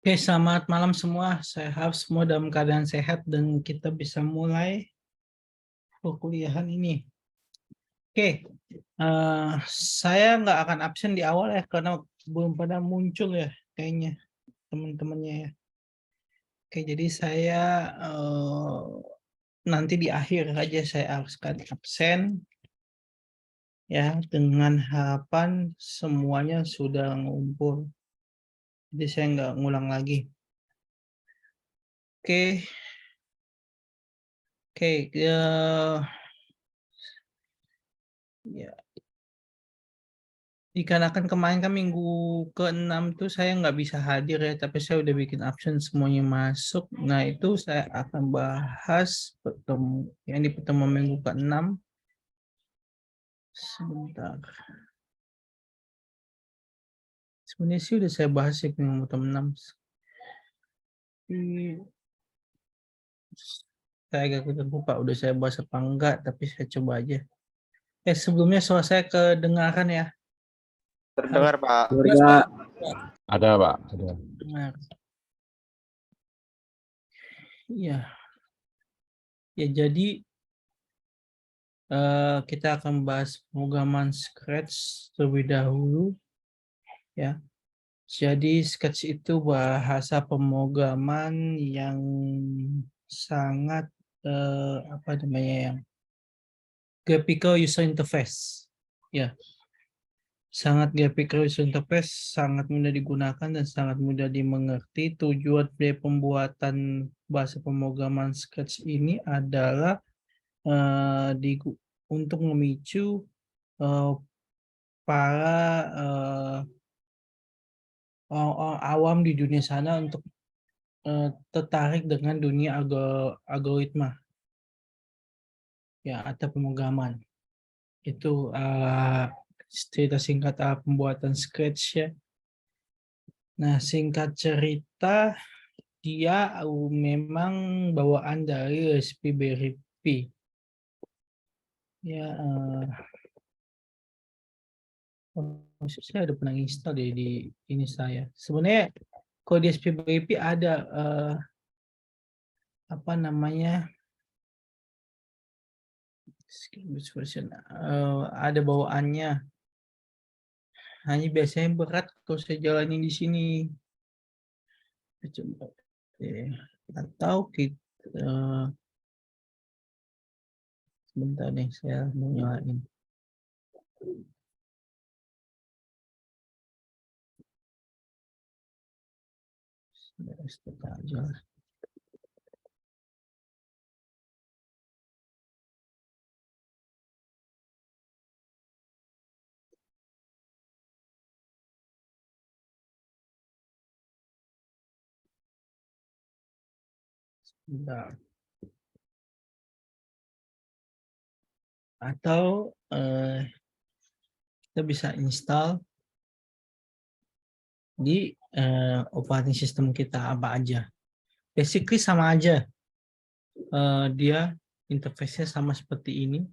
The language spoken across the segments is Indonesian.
Oke, selamat malam semua. Saya harap semua dalam keadaan sehat dan kita bisa mulai perkuliahan ini. Oke, saya nggak akan absen di awal ya karena belum pada muncul ya kayaknya teman-temannya ya. Oke, jadi saya nanti di akhir aja saya akan absen ya dengan harapan semuanya sudah ngumpul. Jadi saya nggak ngulang lagi. Oke, oke, ya. Dikarenakan kemarin kan minggu ke-6 tuh saya nggak bisa hadir ya, tapi saya udah bikin absen semuanya masuk. Nah, itu saya akan bahas yang di pertemuan minggu ke-6. Sebentar. Sebenarnya sih udah saya bahas ya minggu ke-6. Saya agak lupa udah saya bahas apa enggak, tapi saya coba aja. Sebelumnya suara saya kedengaran ya? Terdengar, Pak. Ada, Pak. Ada. Dengar. Iya. Ya, jadi kita akan bahas pemrograman Scratch terlebih dahulu ya. Jadi Scratch itu bahasa pemrograman yang sangat apa namanya yang graphical user interface ya. Sangat graphical user interface, sangat mudah digunakan dan sangat mudah dimengerti. Tujuan dari pembuatan bahasa pemrograman Scratch ini adalah untuk memicu eh, para orang-orang awam di dunia sana untuk tertarik dengan dunia algoritma ya atau pemrograman. Itu cerita singkat pembuatan Scratch ya. Nah, singkat cerita dia memang bawaan dari Raspberry Pi. Ya, saya udah pernah install di ini saya. Sebenarnya kalau di Raspberry Pi ada apa namanya version, ada bawaannya. Hanya biasanya berat kalau saya jalanin di sini. Coba, atau kita sebentar nih saya mau nyalain. Stop aja. Sebentar. Atau kita bisa install di operating system kita apa aja. Basically sama aja. Dia interface-nya sama seperti ini.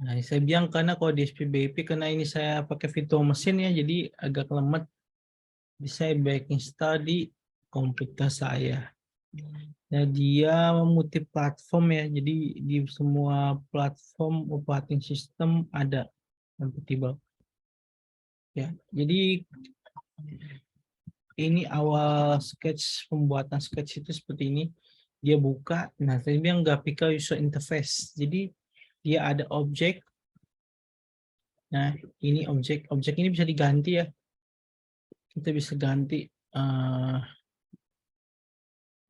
Nah, saya bilang karena kalau di SPBP karena ini saya pakai virtual mesin ya, jadi agak lemot. Bisa back install di komputer saya. Nah, dia multi platform ya, jadi di semua platform operating system ada kompatibel. Ya, jadi ini awal pembuatan sketch itu seperti ini. Dia buka, nah tadi bilang graphical user interface. Jadi dia ada objek. Nah, ini objek ini bisa diganti ya. Kita bisa ganti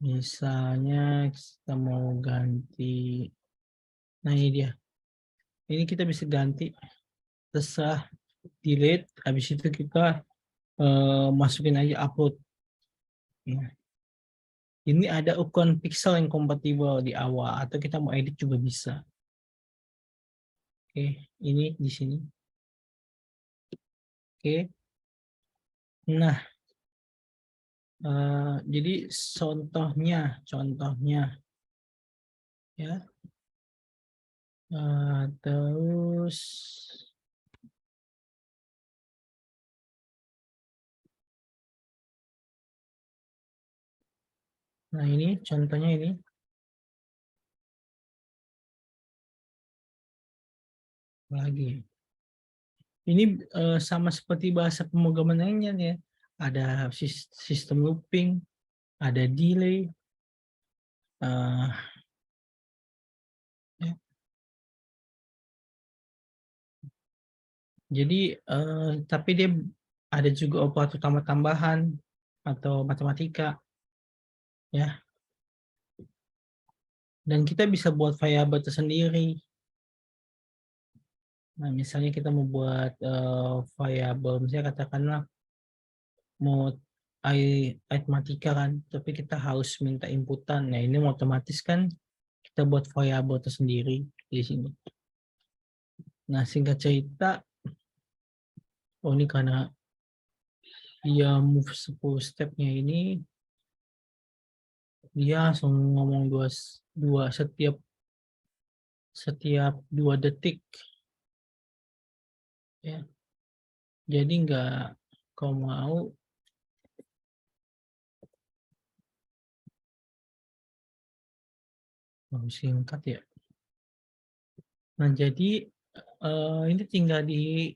misalnya kita mau ganti. Nah, ini dia. Ini kita bisa ganti terserah delete, habis itu kita masukin aja upload. Nah, ini ada ukuran pixel yang kompatibel di awal atau kita mau edit juga bisa. Oke, ini di sini. Oke. Nah, jadi contohnya ya. Terus Nah, ini contohnya ini. Lagi. Ini sama seperti bahasa pemrograman lainnya ya. Ada sistem looping, ada delay. Ya. Jadi tapi dia ada juga operator tambahan atau matematika ya. Dan kita bisa buat variabel tersendiri. Nah, misalnya kita mau buat variabel, misalnya katakanlah mau aritmatika kan, tapi kita harus minta inputan. Nah, ini otomatis kan kita buat variabel tersendiri di sini. Nah, singkat cerita, oh ini karena dia move 10 stepnya ini, dia langsung ngomong dua setiap 2 detik ya. Jadi nggak, kalau mau singkat ya. Nah, jadi ini tinggal di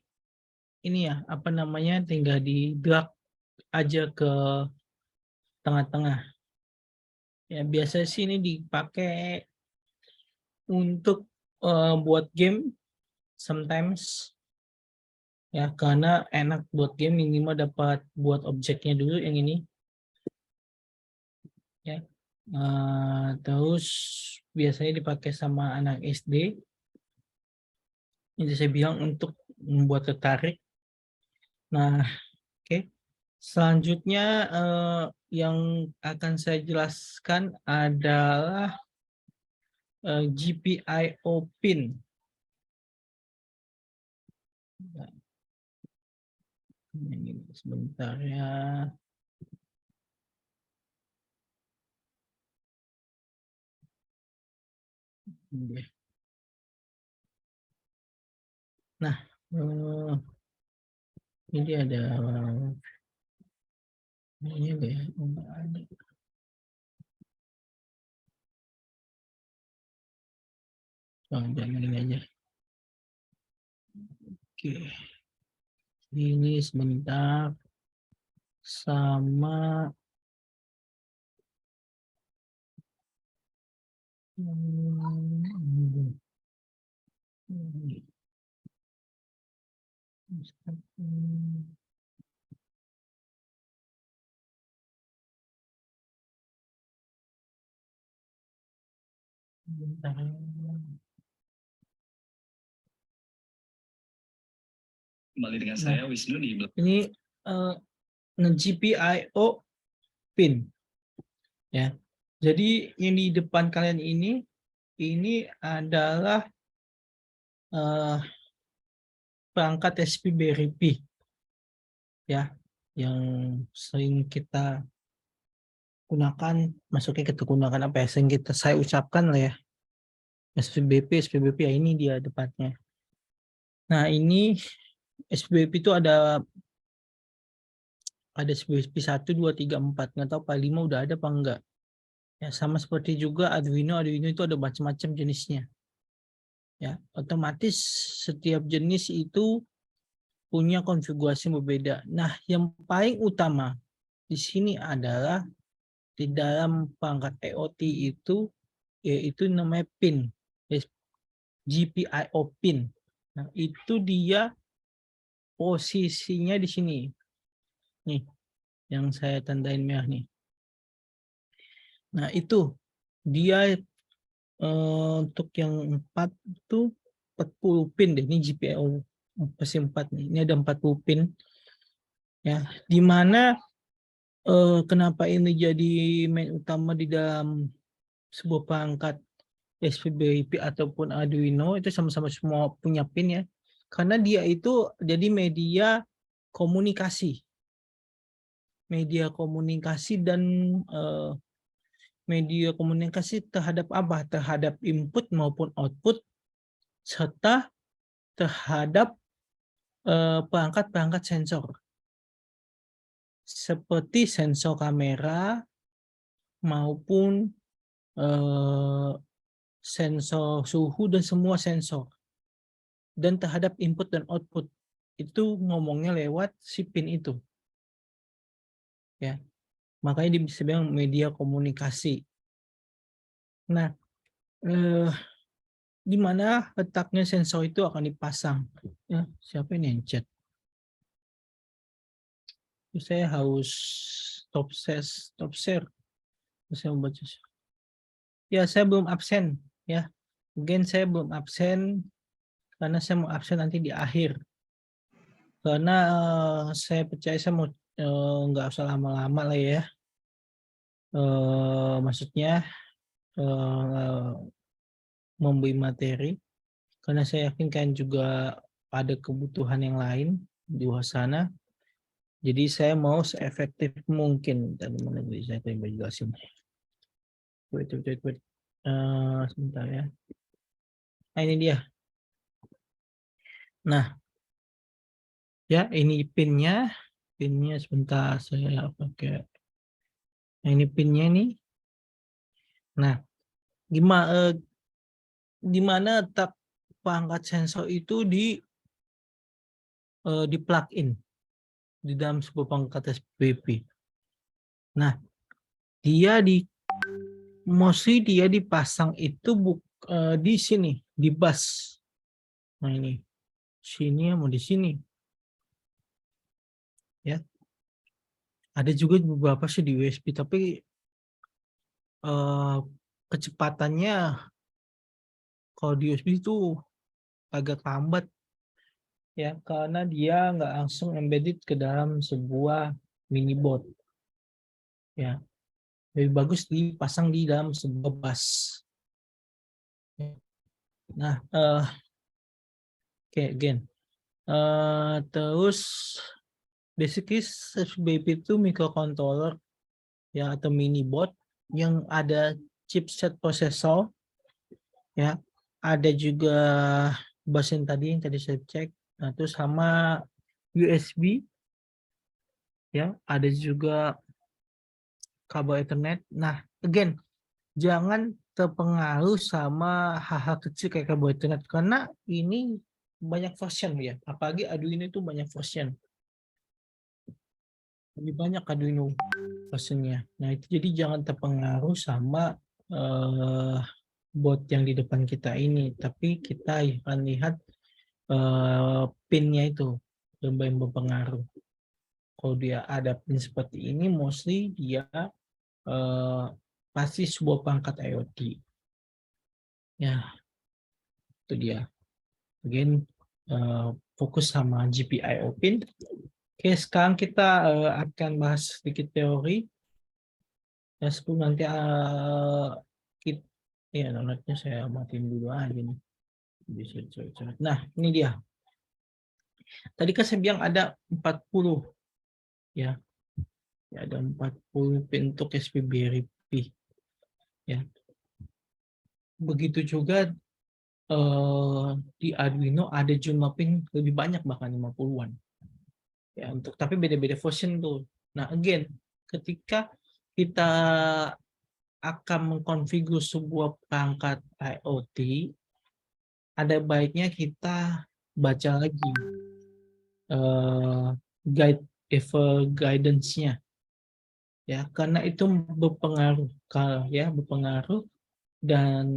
ini ya, apa namanya, tinggal di drag aja ke tengah-tengah. Ya, biasa sih ini dipakai untuk buat game sometimes ya, karena enak buat game, minimal dapat buat objeknya dulu yang ini ya. Terus biasanya dipakai sama anak SD. Ini saya bilang untuk membuat tertarik. Nah, oke. Selanjutnya yang akan saya jelaskan adalah GPIO pin. Ini sebentar ya. Nah, ini ada ini enggak ya? Enggak ada. Oh, jangan ini aja. Oke. Ini sebentar sama bentar. Kembali dengan saya Wisnu di Ini GPIO pin ya. Jadi yang di depan kalian ini adalah perangkat SPBRP ya, yang sering kita gunakan, maksudnya kita gunakan apa ya, sering saya ucapkan lah ya, SPBP ya, ini dia depannya. Nah, ini SPBP itu ada SPBP 1, 2, 3, 4, nggak tahu Pak 5 udah ada apa enggak. Ya, sama seperti juga Arduino itu ada macam-macam jenisnya. Ya, otomatis setiap jenis itu punya konfigurasi berbeda. Nah, yang paling utama di sini adalah di dalam perangkat IoT itu yaitu namanya pin, GPIO pin. Nah, itu dia posisinya di sini. Nih, yang saya tandain merah nih. Nah, itu dia untuk yang 4 itu 40 pin deh. Ini GPIO versi 4 nih. Ini ada 40 pin. Ya, di mana kenapa ini jadi main utama di dalam sebuah perangkat SPBIP ataupun Arduino, itu sama-sama semua punya pin ya. Karena dia itu jadi media komunikasi. Media komunikasi dan media komunikasi terhadap apa? Terhadap input maupun output, serta terhadap perangkat-perangkat sensor. Seperti sensor kamera, maupun sensor suhu dan semua sensor. Dan terhadap input dan output itu ngomongnya lewat si pin itu. Ya. Makanya bisa bilang media komunikasi. Nah, di mana letaknya sensor itu akan dipasang? Ya, siapa ini yang chat? Saya harus stop share. Saya membaca. Ya, saya belum absen. Ya, again saya belum absen karena saya mau absen nanti di akhir. Karena saya percaya saya mau nggak usah lama-lama lah ya. Maksudnya memberi materi. Karena saya yakin kan juga ada kebutuhan yang lain di luar sana. Jadi saya mau seefektif mungkin. Dan mana saya coba jelasin. Wait. Sebentar ya. Nah, ini dia. Nah, ya ini pinnya. Pinnya sebentar saya pakai. Nah, ini pinnya nih. Nah, gimana letak perangkat sensor itu di plug in di dalam sebuah perangkat SPP. Nah, dia mostly dia dipasang itu di sini, di bus. Nah ini, sini mau di sini. Ya, ada juga beberapa sih di USB, tapi kecepatannya kalau di USB itu agak lambat ya, karena dia nggak langsung embedded ke dalam sebuah mini board. Ya, lebih bagus dipasang di dalam sebuah bus. Nah, again. Terus basically SPP itu microcontroller ya atau mini board yang ada chipset prosesor ya, ada juga bus yang tadi saya cek. Nah, terus sama USB ya, ada juga kabel Ethernet. Nah, again, jangan terpengaruh sama hal-hal kecil kayak kabel Ethernet karena ini banyak version ya, apalagi Arduino itu banyak version, lebih banyak Arduino versionnya. Nah itu jadi jangan terpengaruh sama board yang di depan kita ini, tapi kita akan lihat pinnya itu yang berpengaruh. Kalau dia ada pin seperti ini, mostly dia pasti sebuah perangkat IoT. Ya, itu dia. Again, fokus sama GPIO pin. Oke, sekarang kita akan bahas sedikit teori. Ya, sebelum nanti ya downloadnya saya matiin dulu aja nih. Nah, ini dia. Tadi kan saya bilang ada 40 ya. Ya, ada 40 pin untuk SPBRP. Ya. Begitu juga di Arduino ada jumlah pin lebih banyak, bahkan 50-an. Ya, tapi beda-beda version tuh. Nah, again, ketika kita akan mengkonfigur sebuah perangkat IoT, ada baiknya kita baca lagi guidance-nya, ya, karena itu berpengaruh, dan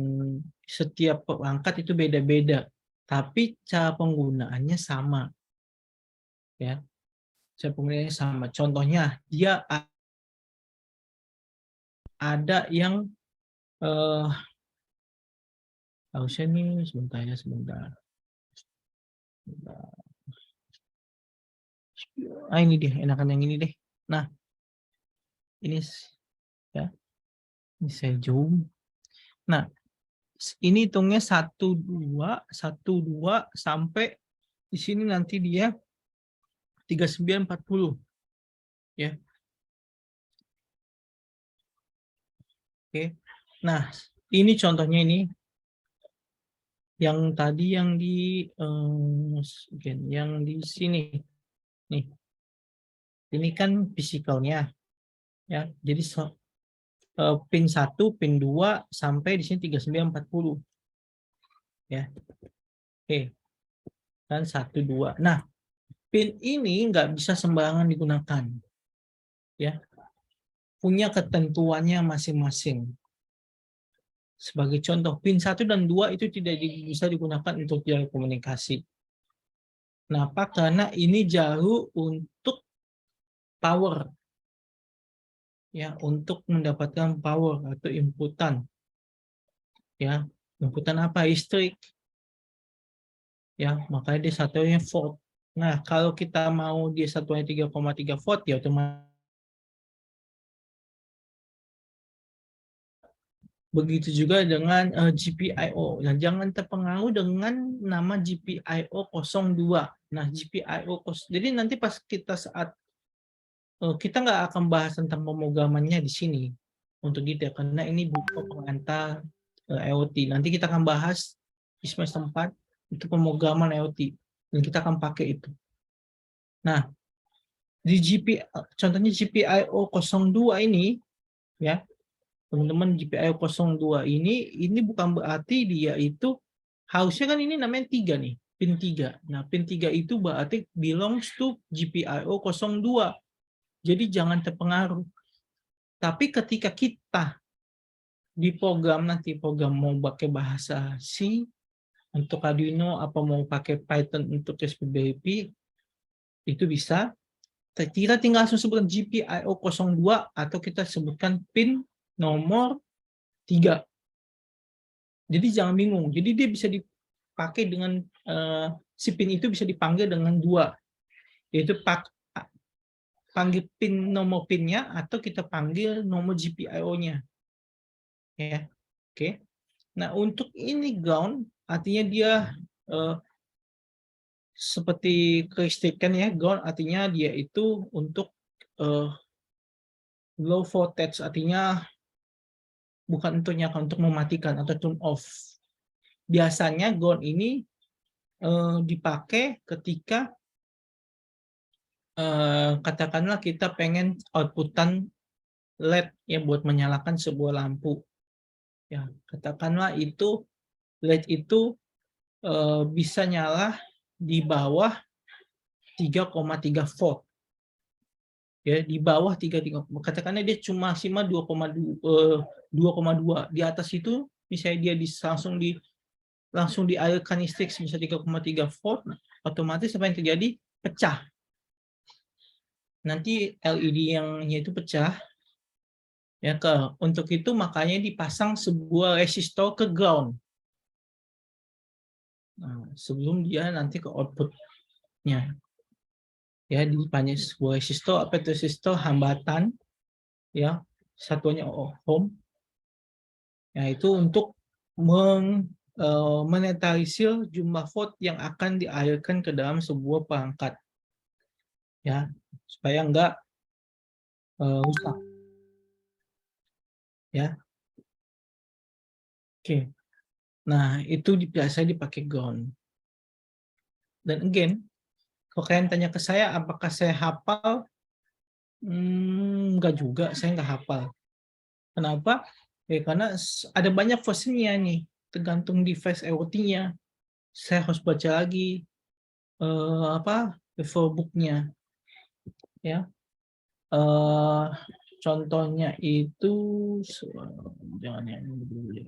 setiap perangkat itu beda-beda, tapi cara penggunaannya sama, ya. Cara penggunaannya sama. Contohnya, dia ada yang harusnya nih sebentar. Ini dia, enakan yang ini deh. Nah, ini ya, ini saya zoom. Nah, ini hitungnya 1, 2 sampai di sini nanti dia 39, 40 ya. Oke. Nah, ini contohnya ini yang tadi yang di sini nih. Ini kan fisikalnya ya. Jadi pin 1, pin 2 sampai di sini 3940. Ya. Oke. Dan 1 2. Nah, pin ini nggak bisa sembarangan digunakan. Ya. Punya ketentuannya masing-masing. Sebagai contoh, pin 1 dan 2 itu tidak bisa digunakan untuk jalur komunikasi. Kenapa? Karena ini jalur untuk power. Ya, untuk mendapatkan power atau inputan. Ya, inputan apa? Listrik. Ya, makanya dia satuannya volt. Nah, kalau kita mau dia satuannya 3,3 volt, ya otomatis. Begitu juga dengan GPIO. Nah, jangan terpengaruh dengan nama GPIO 02. Nah, GPIO jadi nanti pas kita saat kita nggak akan bahas tentang pemrogramannya di sini untuk detail karena ini buku pengantar IoT. Nanti kita akan bahas di semester 4 untuk pemrograman IoT dan kita akan pakai itu. Nah, di contohnya GPIO 02 ini ya. Teman-teman, GPIO 02 ini bukan berarti dia itu harusnya kan ini namanya 3 nih, pin 3. Nah, pin 3 itu berarti belongs to GPIO 02. Jadi jangan terpengaruh. Tapi ketika kita di program nanti program mau pakai bahasa C untuk Arduino apa mau pakai Python untuk SPBP itu bisa. Kita tinggal sebutkan GPIO 02 atau kita sebutkan pin nomor 3. Jadi jangan bingung. Jadi dia bisa dipakai dengan si pin itu bisa dipanggil dengan 2. Yaitu panggil pin nomor pinnya atau kita panggil nomor GPIO-nya. Ya. Oke. Nah, untuk ini ground artinya dia seperti kelistrikan ya, ground artinya dia itu untuk low voltage artinya bukan untuk nyalakan, untuk mematikan atau turn off. Biasanya ground ini dipakai ketika katakanlah kita pengen outputan LED ya buat menyalakan sebuah lampu. Ya, katakanlah itu LED itu bisa nyala di bawah 3,3 volt. Ya, di bawah 3,3. Katakanlah dia cuma maksimal 2,2. Di atas itu misalnya dia langsung dialirkan listrik sebesar 3,3 volt, otomatis apa yang terjadi? Pecah. Nanti LED yang itu pecah. Ya, untuk itu makanya dipasang sebuah resistor ke ground. Nah, sebelum dia nanti ke outputnya. Ya, dipasang sebuah resistor, apa itu resistor hambatan, ya, satuannya ohm. Ya, itu untuk menetralisir jumlah volt yang akan dialirkan ke dalam sebuah perangkat. Ya, supaya enggak rusak. Ya. Oke. Nah, itu biasa dipakai ground. Dan again, kalau kalian tanya ke saya, apakah saya hafal? Enggak juga, saya enggak hafal. Kenapa? Ya, karena ada banyak versionnya nih, tergantung device IoT-nya. Saya harus baca lagi refer book-nya. Ya. Contohnya itu jangan yang dulu ya.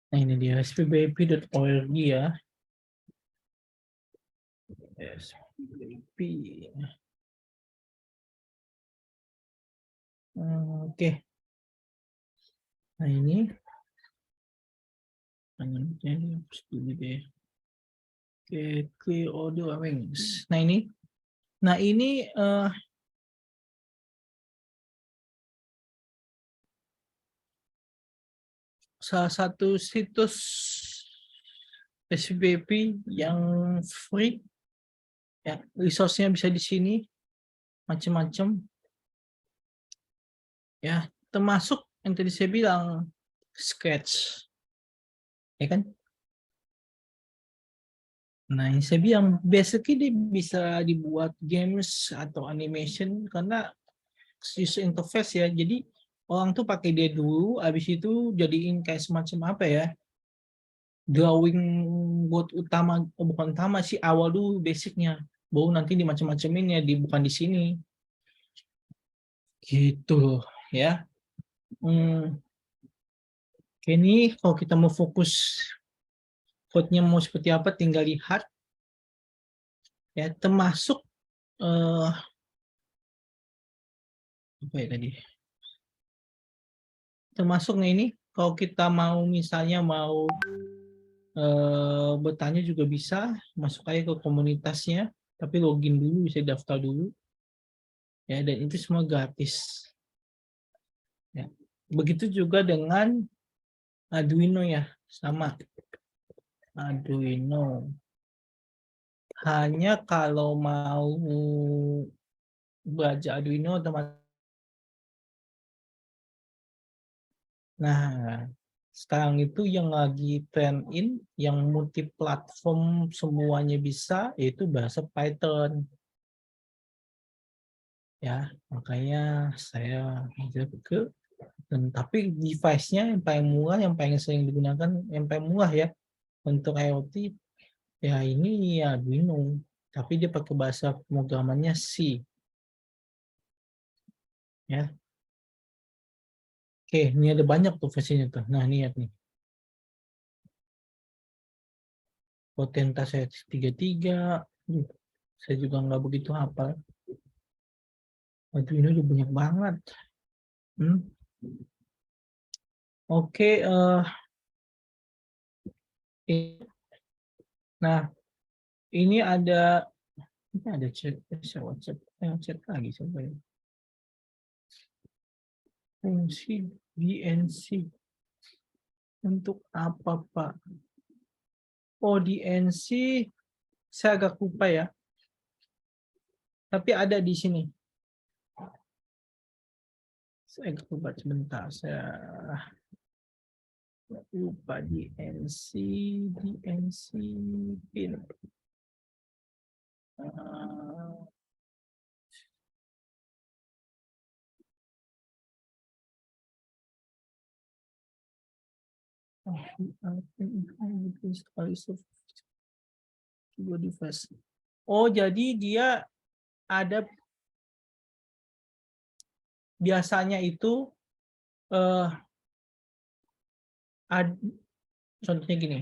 Nah, ini dia spbp.org ya. SPBP. Oke. Nah, ini jadi deh. Oke, clear audio wings. Nah, ini salah satu situs SPBP yang free. Ya, resource-nya bisa di sini macam-macam. Ya, termasuk yang tadi saya bilang Scratch. Ya kan? Nah, yang saya bilang basically dia bisa dibuat games atau animation karena user interface ya. Jadi orang tuh pakai dia dulu, habis itu jadiin kayak semacam apa ya? Drawing buat utama, bukan utama sih, awal dulu basicnya. Baru nanti dimacam-macamin ya, bukan di sini. Gitu loh ya. Oke, ini kalau kita mau fokus code-nya mau seperti apa tinggal lihat ya, termasuk apa ya tadi? Termasuknya ini kalau kita mau misalnya mau bertanya juga bisa, masuk aja ke komunitasnya, tapi login dulu, bisa daftar dulu ya, dan itu semua gratis. Ya. Begitu juga dengan Arduino ya, sama Arduino. Hanya kalau mau belajar Arduino otomatis. Nah, sekarang itu yang lagi trend in, yang multi platform semuanya bisa, yaitu bahasa Python. Ya, makanya saya ngajak ke, dan tapi device-nya yang paling murah, yang paling sering digunakan, yang paling murah ya untuk IoT, ya ini ya Arduino, tapi dia pakai bahasa pemrogramannya C. Ya, oke, ini ada banyak tuh versinya tuh. Nah, lihat nih. Potenta saya 33, saya juga nggak begitu hafal. Arduino udah banyak banget. Oke, nah ini ada chat, WhatsApp, chat lagi coba ya. Fungsi DNC untuk apa Pak? Oh, DNC saya agak lupa ya. Tapi ada di sini. Saya agak lupa, sebentar. Saya lupa DNC pin. Oh, jadi dia ada biasanya itu contohnya gini.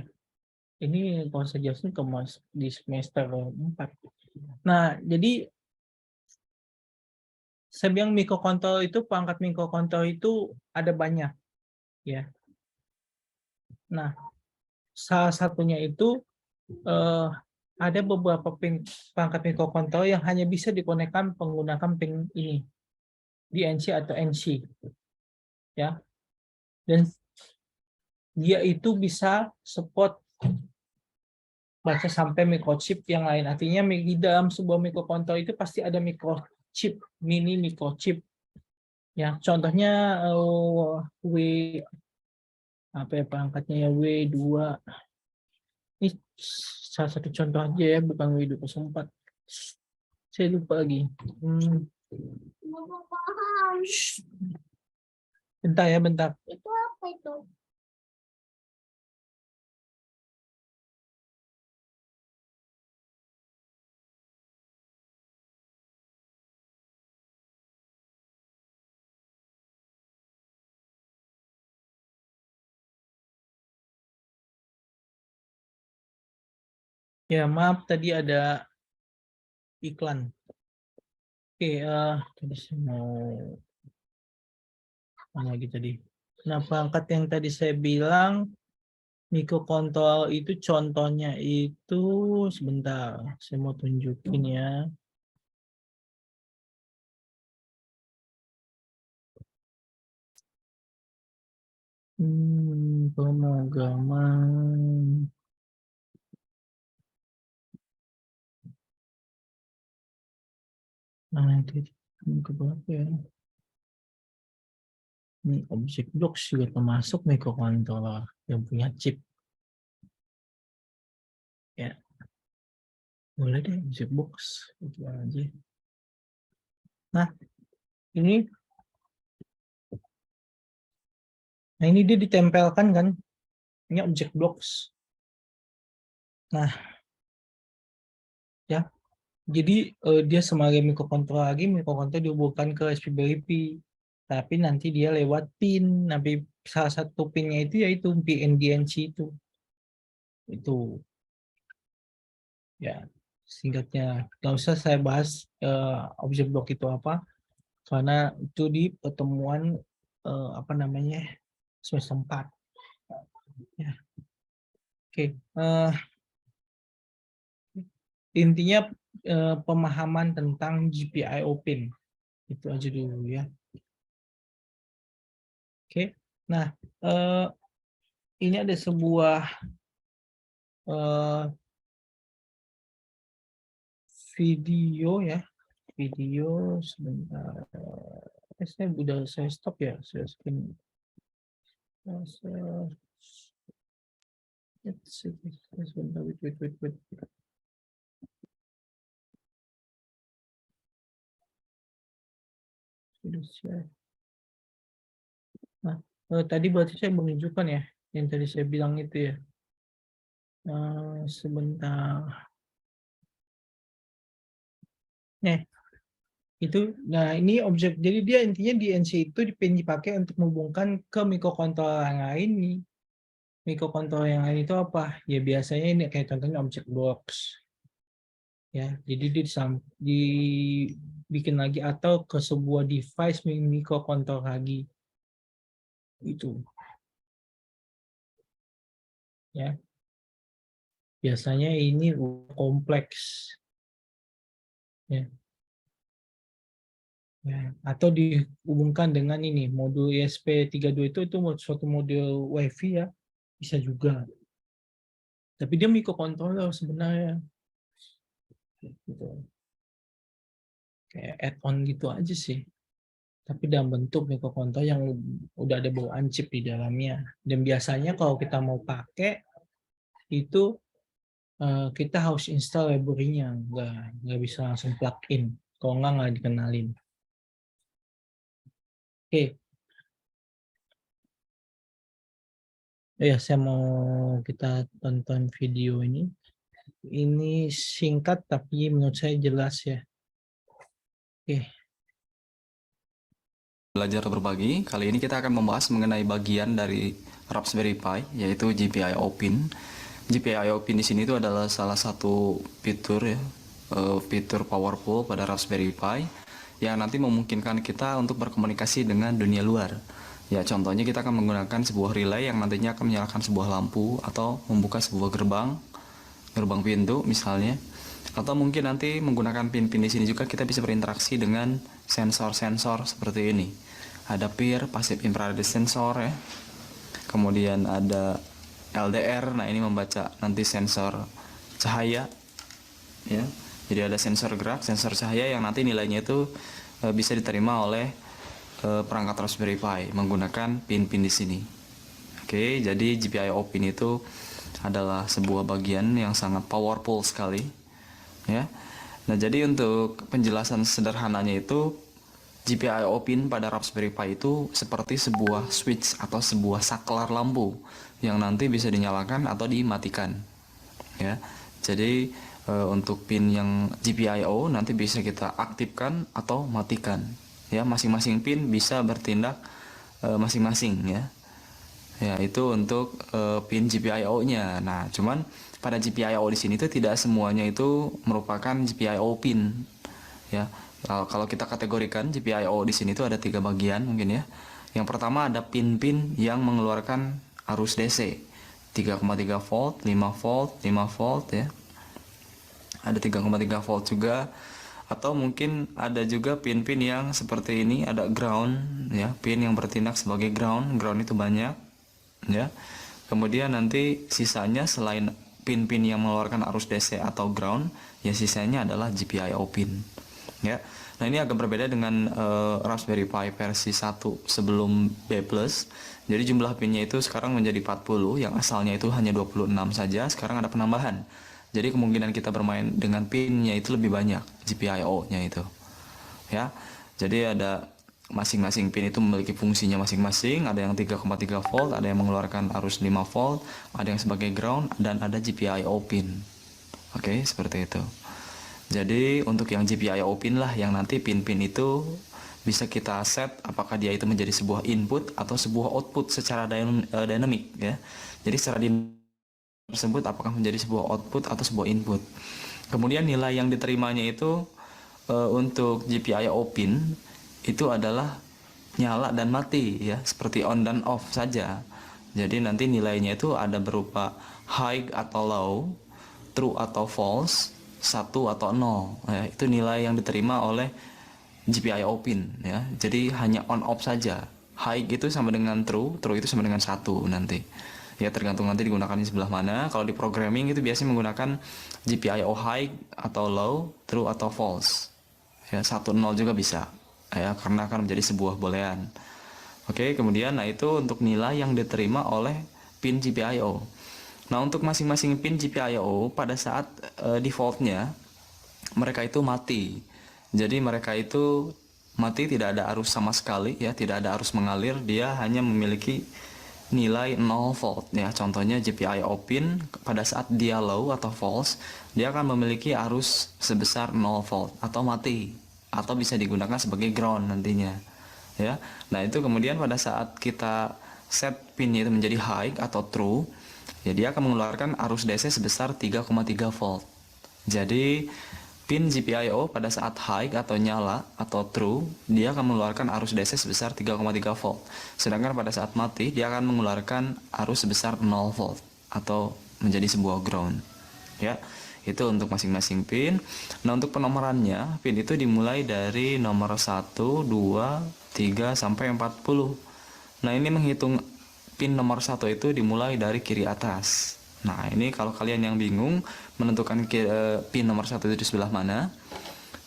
Ini kalau saya jelasin ke Mas di semester 4. Nah, jadi saya bilang mikrokontroler itu, perangkat mikrokontroler itu ada banyak ya. Nah, salah satunya itu ada beberapa perangkat mikrokontroler yang hanya bisa dikonekkan menggunakan pin ini, DNC atau NC ya. Dan dia itu bisa support baca sampai microchip yang lain. Artinya di dalam sebuah mikrokontroler itu pasti ada microchip, mini microchip. Ya, contohnya apa ya perangkatnya ya, W2. Ini salah satu contoh aja ya, bukan W204. Saya lupa lagi. Bentar ya, bentar. Itu apa itu? Ya, maaf tadi ada iklan. Oke, tadi saya mau mana lagi tadi. Nah, perangkat yang tadi saya bilang mikrokontroler itu contohnya itu, sebentar, saya mau tunjukin ya. Pemrograman. Nah, itu ke berapa ya? Ini objek blocks juga termasuk mikrokontroler yang punya chip. Ya. Boleh deh, object box itu aja. Nah, ini dia ditempelkan kan, ini object box. Nah, ya, jadi dia sebagai mikrokontroler lagi, mikrokontroler dihubungkan ke Raspberry Pi, tapi nanti dia lewat pin. Nanti salah satu pinnya itu yaitu PNDNC itu ya singkatnya. Nggak usah saya bahas object block itu apa, karena itu di pertemuan apa namanya semester 4. Ya. Oke, intinya pemahaman tentang GPIO pin itu aja dulu ya. Oke, nah ini ada sebuah video ya, video sebentar. Saya stop ya, saya screen. Sebentar, wait. Nah, tadi berarti saya menunjukkan ya, yang tadi saya bilang itu ya. Sebentar. Nah ini objek, jadi dia intinya DNC itu dipakai untuk menghubungkan ke mikrokontroler yang lain nih. Mikrokontroler yang lain itu apa? Ya biasanya ini kayak contohnya object box. Ya, jadi dibikin lagi atau ke sebuah device mikrokontroler lagi. Itu. Ya. Biasanya ini kompleks. Ya. Ya, atau dihubungkan dengan ini modul ESP32 itu suatu modul WiFi ya, bisa juga. Tapi dia mikrokontroler sebenarnya. Gitu. Kayak add-on gitu aja sih. Tapi dalam bentuk mikrokontroler yang udah ada bawaan chip di dalamnya. Dan biasanya kalau kita mau pakai itu kita harus install library-nya, nggak bisa langsung plug in. Kalau nggak dikenalin. Oke. Ya, saya mau kita tonton video ini. Ini singkat tapi menurut saya jelas ya. Oke. Belajar berbagi, kali ini kita akan membahas mengenai bagian dari Raspberry Pi, yaitu GPIO pin. GPIO pin di sini itu adalah salah satu fitur ya, fitur powerful pada Raspberry Pi yang nanti memungkinkan kita untuk berkomunikasi dengan dunia luar. Ya, contohnya kita akan menggunakan sebuah relay yang nantinya akan menyalakan sebuah lampu atau membuka sebuah gerbang pintu misalnya. Atau mungkin nanti menggunakan pin-pin di sini juga kita bisa berinteraksi dengan sensor-sensor seperti ini. Ada PIR, passive infrared sensor ya. Kemudian ada LDR, nah ini membaca nanti sensor cahaya ya. Jadi ada sensor gerak, sensor cahaya yang nanti nilainya itu bisa diterima oleh perangkat Raspberry Pi menggunakan pin-pin di sini. Oke, jadi GPIO pin itu adalah sebuah bagian yang sangat powerful sekali ya. Nah, jadi untuk penjelasan sederhananya itu GPIO pin pada Raspberry Pi itu seperti sebuah switch atau sebuah saklar lampu yang nanti bisa dinyalakan atau dimatikan ya. Jadi untuk pin yang GPIO nanti bisa kita aktifkan atau matikan ya. Masing-masing pin bisa bertindak masing-masing ya. Ya, itu untuk pin GPIO-nya. Nah, cuman pada GPIO di sini itu tidak semuanya itu merupakan GPIO pin. Ya, kalau kita kategorikan GPIO di sini itu ada 3 bagian mungkin ya. Yang pertama ada pin-pin yang mengeluarkan arus DC 3,3 volt, 5 volt, 5 volt ya. Ada 3,3 volt juga. Atau mungkin ada juga pin-pin yang seperti ini, ada ground ya, pin yang bertindak sebagai ground itu banyak ya. Kemudian nanti sisanya selain pin-pin yang mengeluarkan arus DC atau ground, ya sisanya adalah GPIO pin ya. Nah, ini agak berbeda dengan Raspberry Pi versi 1 sebelum B+. Jadi jumlah pinnya itu sekarang menjadi 40, yang asalnya itu hanya 26 saja, sekarang ada penambahan. Jadi kemungkinan kita bermain dengan pinnya itu lebih banyak, GPIO-nya itu. Ya. Jadi ada masing-masing pin itu memiliki fungsinya masing-masing. Ada yang 3,3 volt, ada yang mengeluarkan arus 5 volt, ada yang sebagai ground, dan ada GPIO pin. Oke, seperti itu. Jadi untuk yang GPIO pin lah yang nanti pin-pin itu bisa kita set apakah dia itu menjadi sebuah input atau sebuah output secara dynamic ya. Jadi secara tersebut apakah menjadi sebuah output atau sebuah input. Kemudian nilai yang diterimanya itu untuk GPIO pin itu adalah nyala dan mati ya, seperti on dan off saja. Jadi nanti nilainya itu ada berupa high atau low, true atau false, 1 atau 0 ya. Itu nilai yang diterima oleh GPIO pin ya. Jadi hanya on off saja. High itu sama dengan true, true itu sama dengan 1 nanti. Ya tergantung nanti digunakan di sebelah mana. Kalau di programming itu biasanya menggunakan GPIO high atau low, true atau false. Ya 1 0 juga bisa. Ya karena akan menjadi sebuah boolean. Oke, kemudian nah itu untuk nilai yang diterima oleh pin GPIO. Nah, untuk masing-masing pin GPIO pada saat defaultnya mereka itu mati. Jadi mereka itu mati, tidak ada arus sama sekali ya, tidak ada arus mengalir, dia hanya memiliki nilai 0 volt ya. Contohnya GPIO pin pada saat dia low atau false, dia akan memiliki arus sebesar 0 volt atau mati atau bisa digunakan sebagai ground nantinya. Ya. Nah, itu kemudian pada saat kita set pinnya itu menjadi high atau true, ya dia akan mengeluarkan arus DC sebesar 3,3 volt. Jadi pin GPIO pada saat high atau nyala atau true, dia akan mengeluarkan arus DC sebesar 3,3 volt. Sedangkan pada saat mati, dia akan mengeluarkan arus sebesar 0 volt atau menjadi sebuah ground. Ya, itu untuk masing-masing pin. Nah, untuk penomorannya, pin itu dimulai dari nomor 1, 2, 3 sampai 40. Nah, ini menghitung pin nomor 1 itu dimulai dari kiri atas. Nah, ini kalau kalian yang bingung menentukan pin nomor 1 itu di sebelah mana,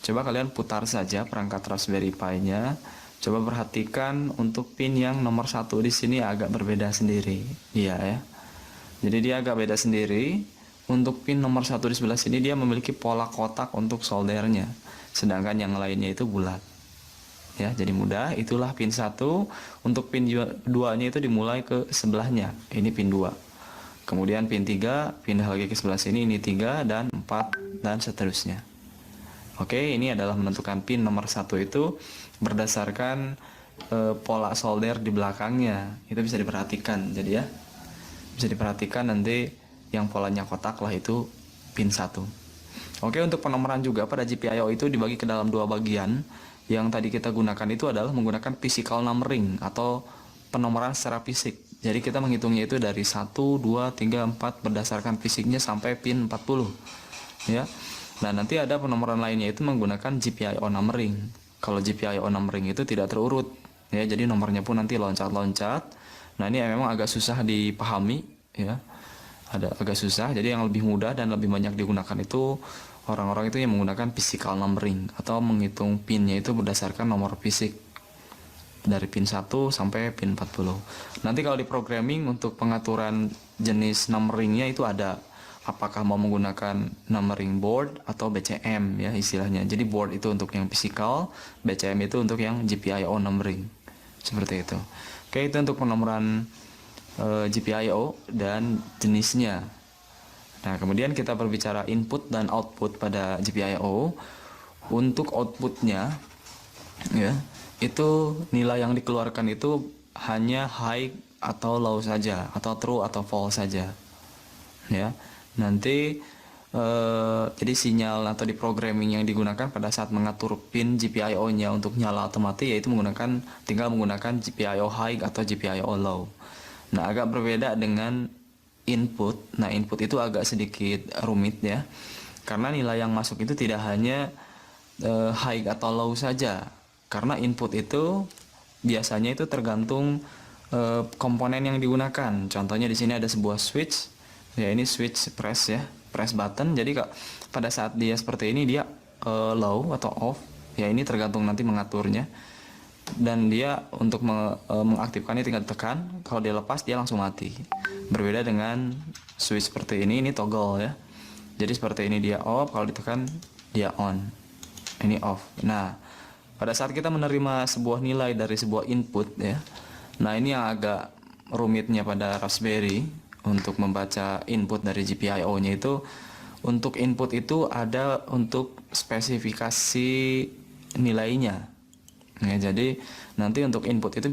coba kalian putar saja perangkat Raspberry Pi-nya. Coba perhatikan untuk pin yang nomor 1 di sini agak berbeda sendiri. Iya ya. Jadi dia agak beda sendiri. Untuk pin nomor 1 di sebelah sini dia memiliki pola kotak untuk soldernya, sedangkan yang lainnya itu bulat. Ya, jadi mudah. Itulah pin 1. Untuk pin 2-nya itu dimulai ke sebelahnya. Ini pin 2. Kemudian pin 3 pindah lagi ke sebelah sini, ini 3 dan 4 dan seterusnya. Oke, ini adalah menentukan pin nomor 1 itu berdasarkan pola solder di belakangnya. Itu bisa diperhatikan. Jadi ya, bisa diperhatikan nanti yang polanya kotak lah itu pin 1. Oke, untuk penomoran juga pada GPIO itu dibagi ke dalam 2 bagian. Yang tadi kita gunakan itu adalah menggunakan physical numbering atau penomoran secara fisik. Jadi kita menghitungnya itu dari 1, 2, 3, 4 berdasarkan fisiknya sampai pin 40. Ya. Nah, nanti ada penomoran lainnya itu menggunakan GPIO numbering. Kalau GPIO numbering itu tidak terurut. Ya, jadi nomornya pun nanti loncat-loncat. Nah, ini memang agak susah dipahami ya. Agak susah. Jadi yang lebih mudah dan lebih banyak digunakan itu orang-orang itu yang menggunakan physical numbering atau menghitung pinnya itu berdasarkan nomor fisik. Dari pin 1 sampai pin 40. Nanti kalau di programming untuk pengaturan jenis numberingnya itu ada apakah mau menggunakan numbering board atau BCM ya istilahnya. Jadi board itu untuk yang physical, BCM itu untuk yang GPIO numbering. Seperti itu. Oke, itu untuk penomoran GPIO dan jenisnya. Nah, kemudian kita berbicara input dan output pada GPIO. Untuk outputnya ya, itu nilai yang dikeluarkan itu hanya high atau low saja, atau true atau false saja. Ya, nanti jadi sinyal atau di programming yang digunakan pada saat mengatur pin GPIO-nya untuk nyala atau mati yaitu tinggal menggunakan GPIO high atau GPIO low. Nah, agak berbeda dengan input. Nah, input itu agak sedikit rumit ya, karena nilai yang masuk itu tidak hanya high atau low saja. Karena input itu biasanya itu tergantung komponen yang digunakan. Contohnya di sini ada sebuah switch. Ya, ini switch press ya, press button. Jadi pada saat dia seperti ini dia low atau off. Ya, ini tergantung nanti mengaturnya. Dan dia untuk mengaktifkannya tinggal tekan. Kalau dia lepas dia langsung mati. Berbeda dengan switch seperti ini toggle ya. Jadi seperti ini dia off, kalau ditekan dia on. Ini off. Nah, pada saat kita menerima sebuah nilai dari sebuah input ya. Nah, ini yang agak rumitnya pada Raspberry untuk membaca input dari GPIO-nya itu. Untuk input itu ada untuk spesifikasi nilainya. Ya, jadi nanti untuk input itu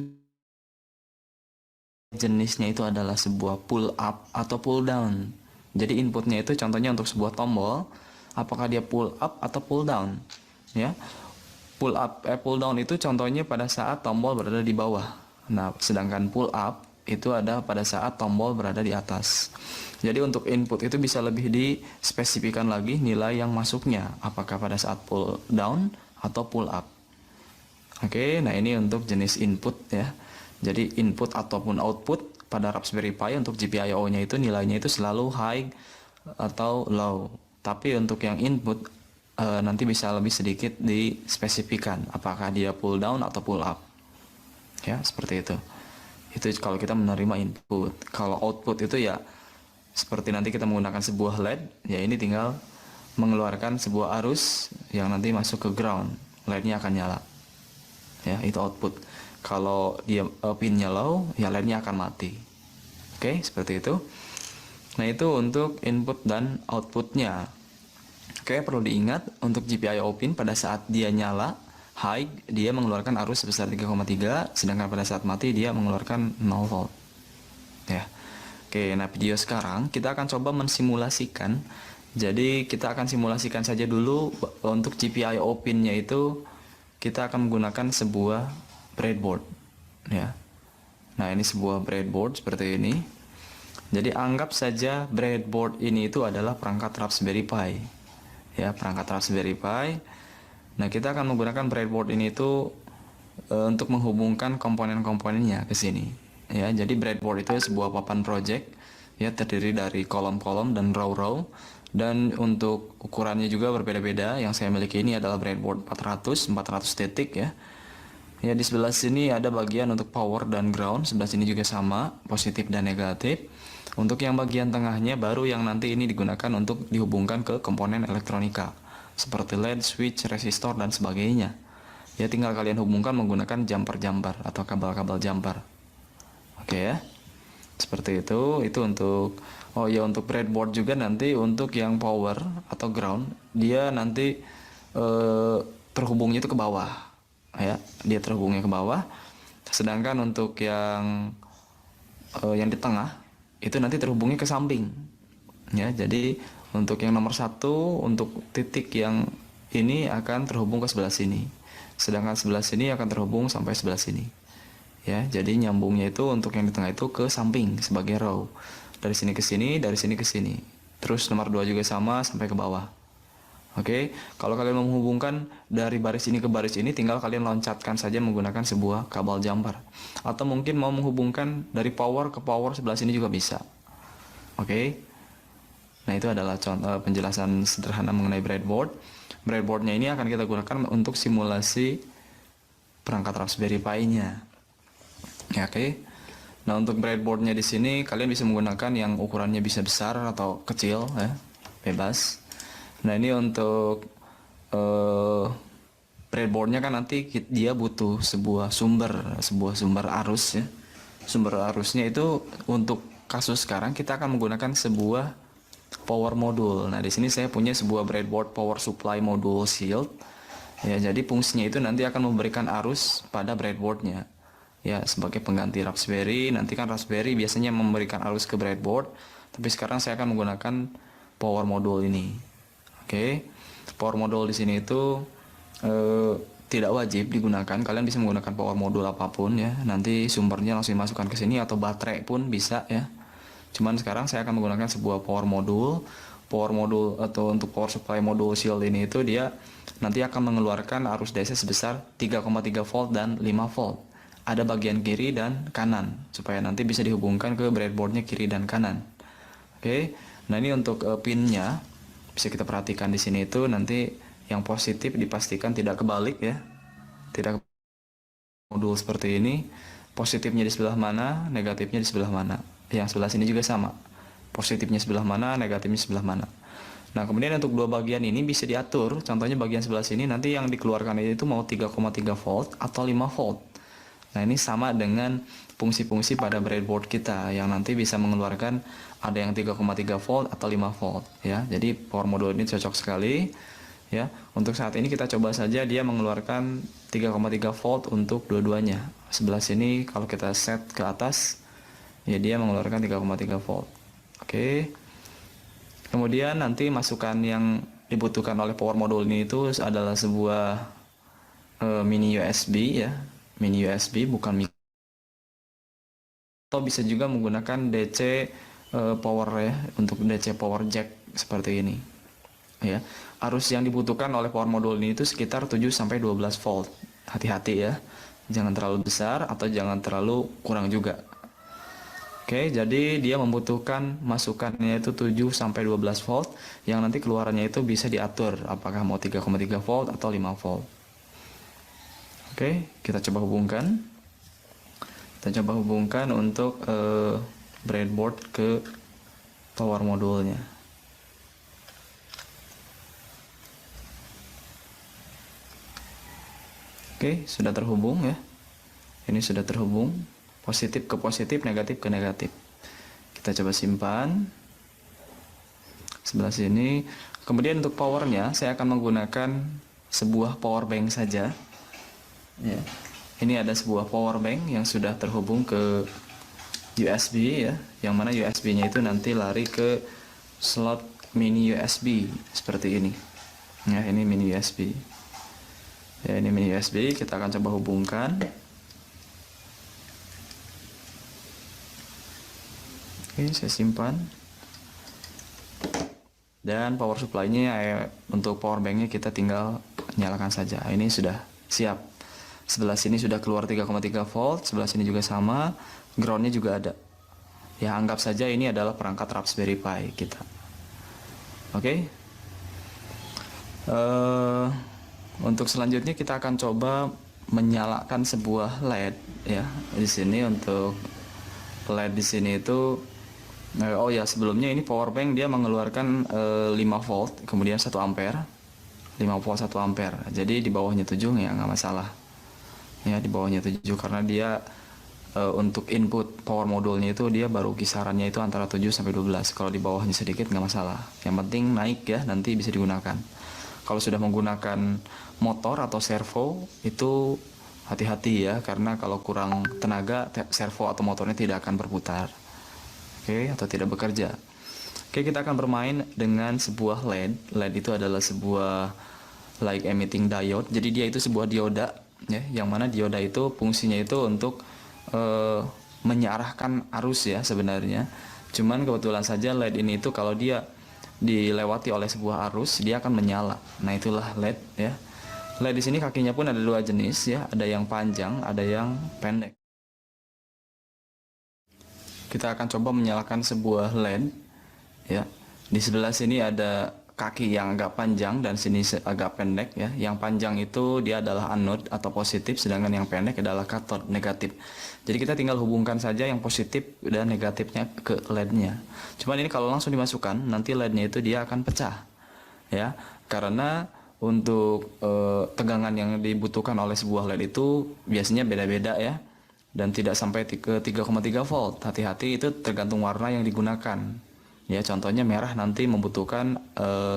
jenisnya itu adalah sebuah pull up atau pull down. Jadi inputnya itu contohnya untuk sebuah tombol, apakah dia pull up atau pull down? Ya, pull down itu contohnya pada saat tombol berada di bawah. Nah, sedangkan pull up itu ada pada saat tombol berada di atas. Jadi untuk input itu bisa lebih dispesifikan lagi nilai yang masuknya, apakah pada saat pull down atau pull up. Oke, nah ini untuk jenis input ya. Jadi input ataupun output pada Raspberry Pi untuk GPIO-nya itu nilainya itu selalu high atau low. Tapi untuk yang input nanti bisa lebih sedikit dispesifikan, apakah dia pull down atau pull up. Ya, seperti itu. Itu kalau kita menerima input. Kalau output itu ya seperti nanti kita menggunakan sebuah LED, ya ini tinggal mengeluarkan sebuah arus yang nanti masuk ke ground. LED-nya akan nyala. Ya, itu output. Kalau dia pinnya low, ya LED-nya akan mati. Oke, seperti itu. Nah, itu untuk input dan outputnya. Oke, perlu diingat untuk GPIO pin pada saat dia nyala, high, dia mengeluarkan arus sebesar 3,3, sedangkan pada saat mati dia mengeluarkan 0 volt. Ya. Oke, nah video sekarang kita akan coba mensimulasikan. Jadi kita akan simulasikan saja dulu untuk GPIO pin-nya itu kita akan menggunakan sebuah breadboard. Ya. Nah, ini sebuah breadboard seperti ini. Jadi anggap saja breadboard ini itu adalah perangkat Raspberry Pi. Ya, perangkat Raspberry Pi. Nah, kita akan menggunakan breadboard ini itu untuk menghubungkan komponen-komponennya ke sini. Ya, jadi breadboard itu sebuah papan project ya, terdiri dari kolom-kolom dan row-row, dan untuk ukurannya juga berbeda-beda. Yang saya miliki ini adalah breadboard 400 titik ya. Ya, di sebelah sini ada bagian untuk power dan ground, sebelah sini juga sama, positif dan negatif. Untuk yang bagian tengahnya baru yang nanti ini digunakan untuk dihubungkan ke komponen elektronika seperti LED, switch, resistor dan sebagainya. Ya, tinggal kalian hubungkan menggunakan jumper-jumper atau kabel-kabel jumper. Oke ya. Seperti itu. Itu untuk untuk breadboard juga nanti untuk yang power atau ground, dia nanti terhubungnya itu ke bawah. Ya, dia terhubungnya ke bawah. Sedangkan untuk yang di tengah itu nanti terhubungnya ke samping. Ya, jadi untuk yang nomor 1 untuk titik yang ini akan terhubung ke sebelah sini. Sedangkan sebelah sini akan terhubung sampai sebelah sini. Ya, jadi nyambungnya itu untuk yang di tengah itu ke samping sebagai row. Dari sini ke sini, dari sini ke sini. Terus nomor 2 juga sama sampai ke bawah. Oke, kalau kalian mau menghubungkan dari baris ini ke baris ini, tinggal kalian loncatkan saja menggunakan sebuah kabel jumper. Atau mungkin mau menghubungkan dari power ke power sebelah sini juga bisa. Oke. Nah, itu adalah contoh penjelasan sederhana mengenai breadboard. Breadboardnya ini akan kita gunakan untuk simulasi perangkat Raspberry Pi-nya. Ya, oke. Nah, untuk breadboardnya di sini kalian bisa menggunakan yang ukurannya bisa besar atau kecil ya, bebas. Nah, ini untuk breadboardnya kan nanti dia butuh sebuah sumber arus ya. Sumber arusnya itu untuk kasus sekarang kita akan menggunakan sebuah power module. Nah, di sini saya punya sebuah breadboard power supply module shield. Ya, jadi fungsinya itu nanti akan memberikan arus pada breadboardnya. Ya, sebagai pengganti Raspberry. Nanti kan Raspberry biasanya memberikan arus ke breadboard, tapi sekarang saya akan menggunakan power module ini. Oke. Power module di sini itu tidak wajib digunakan. Kalian bisa menggunakan power module apapun ya. Nanti sumbernya langsung dimasukkan ke sini atau baterai pun bisa ya. Cuman sekarang saya akan menggunakan sebuah power module. Power module atau untuk power supply module shield ini itu dia nanti akan mengeluarkan arus DC sebesar 3,3 volt dan 5 volt. Ada bagian kiri dan kanan supaya nanti bisa dihubungkan ke breadboardnya kiri dan kanan. Oke. Nah, ini untuk pinnya bisa kita perhatikan di sini itu nanti yang positif dipastikan tidak kebalik ya. Tidak modul seperti ini. Positifnya di sebelah mana, negatifnya di sebelah mana. Yang sebelah sini juga sama. Positifnya sebelah mana, negatifnya sebelah mana. Nah, kemudian untuk dua bagian ini bisa diatur. Contohnya bagian sebelah sini nanti yang dikeluarkan itu mau 3,3 volt atau 5 volt. Nah, ini sama dengan fungsi-fungsi pada breadboard kita yang nanti bisa mengeluarkan ada yang 3,3 volt atau 5 volt ya. Jadi power module ini cocok sekali ya. Untuk saat ini kita coba saja dia mengeluarkan 3,3 volt untuk dua-duanya. Sebelah sini kalau kita set ke atas ya dia mengeluarkan 3,3 volt. Oke. Kemudian nanti masukan yang dibutuhkan oleh power module ini itu adalah sebuah mini USB ya. Mini USB bukan micro. Atau bisa juga menggunakan DC power ya, untuk DC power jack seperti ini. Ya. Arus yang dibutuhkan oleh power module ini itu sekitar 7 sampai 12 volt. Hati-hati ya. Jangan terlalu besar atau jangan terlalu kurang juga. Oke, jadi dia membutuhkan masukannya itu 7 sampai 12 volt yang nanti keluarannya itu bisa diatur apakah mau 3,3 volt atau 5 volt. Oke, kita coba hubungkan. Kita coba hubungkan untuk breadboard ke power modulnya. Oke, sudah terhubung ya. Ini sudah terhubung. Positif ke positif, negatif ke negatif. Kita coba simpan. Sebelah sini. Kemudian untuk powernya, saya akan menggunakan sebuah power bank saja. Ya. Ini ada sebuah power bank yang sudah terhubung ke USB ya, yang mana USB-nya itu nanti lari ke slot mini USB seperti ini. Ya, ini mini USB. Ya, ini mini USB, kita akan coba hubungkan. Oke, saya simpan. Dan power supply-nya untuk power bank-nya kita tinggal nyalakan saja. Ini sudah siap. Sebelah sini sudah keluar 3,3 volt, sebelah sini juga sama, ground-nya juga ada. Ya, anggap saja ini adalah perangkat Raspberry Pi kita. Oke. Untuk selanjutnya kita akan coba menyalakan sebuah LED ya. Di sini untuk LED di sini itu oh ya, sebelumnya ini power bank dia mengeluarkan 5 volt, kemudian 1 ampere. 5 volt 1 ampere. Jadi di bawahnya 7 ya nggak masalah. Ya, di bawahnya 7 karena dia untuk input power modulnya itu dia baru kisarannya itu antara 7 sampai 12. Kalau di bawahnya sedikit nggak masalah. Yang penting naik ya, nanti bisa digunakan. Kalau sudah menggunakan motor atau servo itu hati-hati ya, karena kalau kurang tenaga servo atau motornya tidak akan berputar. Oke, atau tidak bekerja. Oke, kita akan bermain dengan sebuah LED. LED itu adalah sebuah light emitting diode. Jadi dia itu sebuah dioda ya, yang mana dioda itu fungsinya itu untuk mengarahkan arus ya sebenarnya. Cuman kebetulan saja LED ini itu kalau dia dilewati oleh sebuah arus dia akan menyala. Nah, itulah LED ya. LED di sini kakinya pun ada dua jenis ya, ada yang panjang, ada yang pendek. Kita akan coba menyalakan sebuah LED ya. Di sebelah sini ada kaki yang agak panjang dan sini agak pendek ya. Yang panjang itu dia adalah anode atau positif, sedangkan yang pendek adalah kathode negatif. Jadi kita tinggal hubungkan saja yang positif dan negatifnya ke LED-nya. Cuman ini kalau langsung dimasukkan nanti LED-nya itu dia akan pecah ya. Karena untuk tegangan yang dibutuhkan oleh sebuah LED itu biasanya beda-beda ya. Dan tidak sampai ke 3,3 volt. Hati-hati, itu tergantung warna yang digunakan. Ya, contohnya merah nanti membutuhkan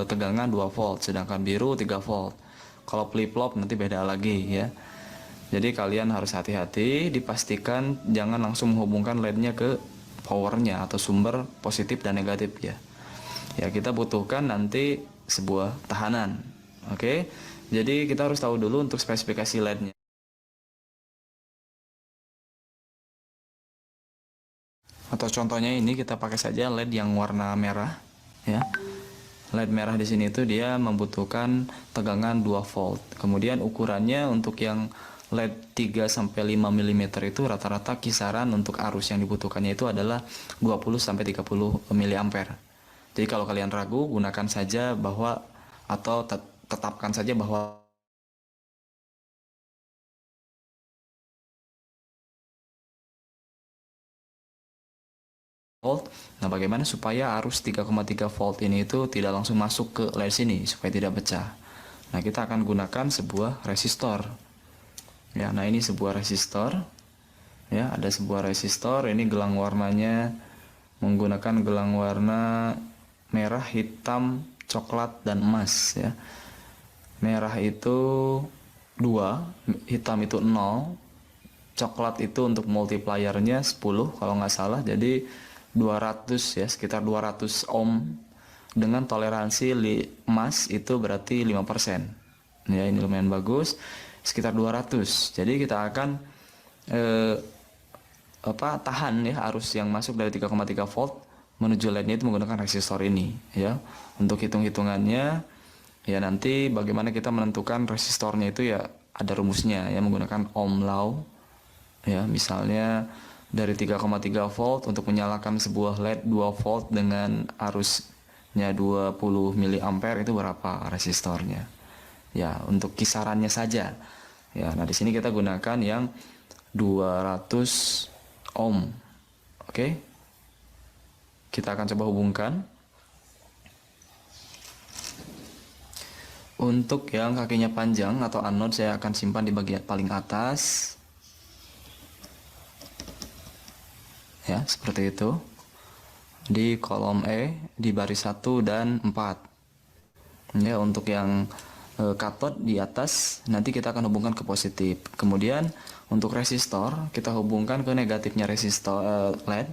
tegangan 2 volt, sedangkan biru 3 volt. Kalau flip-flop nanti beda lagi ya. Jadi kalian harus hati-hati, dipastikan jangan langsung menghubungkan LED-nya ke powernya atau sumber positif dan negatif ya. Ya, kita butuhkan nanti sebuah tahanan. Oke. Jadi kita harus tahu dulu untuk spesifikasi LED-nya. Atau contohnya ini kita pakai saja LED yang warna merah ya. LED merah di sini itu dia membutuhkan tegangan 2 volt. Kemudian ukurannya untuk yang LED 3 sampai 5 mm itu rata-rata kisaran untuk arus yang dibutuhkannya itu adalah 20 sampai 30 mA. Jadi kalau kalian ragu, gunakan saja bahwa atau tetapkan saja bahwa volt. Nah, bagaimana supaya arus 3,3 volt ini itu tidak langsung masuk ke LED sini supaya tidak pecah. Nah, kita akan gunakan sebuah resistor. Ya, nah ini sebuah resistor. Ya, ada sebuah resistor. Ini gelang warnanya menggunakan gelang warna merah, hitam, coklat, dan emas ya. Merah itu 2, hitam itu 0, coklat itu untuk multipliernya 10 kalau nggak salah, jadi 200 ya, sekitar 200 ohm, dengan toleransi emas itu berarti 5%. Ya, ini lumayan bagus, sekitar 200. Jadi kita akan tahan ya arus yang masuk dari 3,3 volt menuju LED-nya itu menggunakan resistor ini ya. Untuk hitung-hitungannya ya, nanti bagaimana kita menentukan resistornya itu ya ada rumusnya ya, menggunakan Ohm law ya. Misalnya dari 3,3 volt untuk menyalakan sebuah LED 2 volt dengan arusnya 20 mA itu berapa resistornya ya, untuk kisarannya saja ya. Nah, di sini kita gunakan yang 200 ohm. Oke, kita akan coba hubungkan. Untuk yang kakinya panjang atau anode saya akan simpan di bagian paling atas. Ya, seperti itu. Di kolom E di baris 1 dan 4. Ya, untuk yang kathode di atas nanti kita akan hubungkan ke positif. Kemudian untuk resistor kita hubungkan ke negatifnya resistor LED.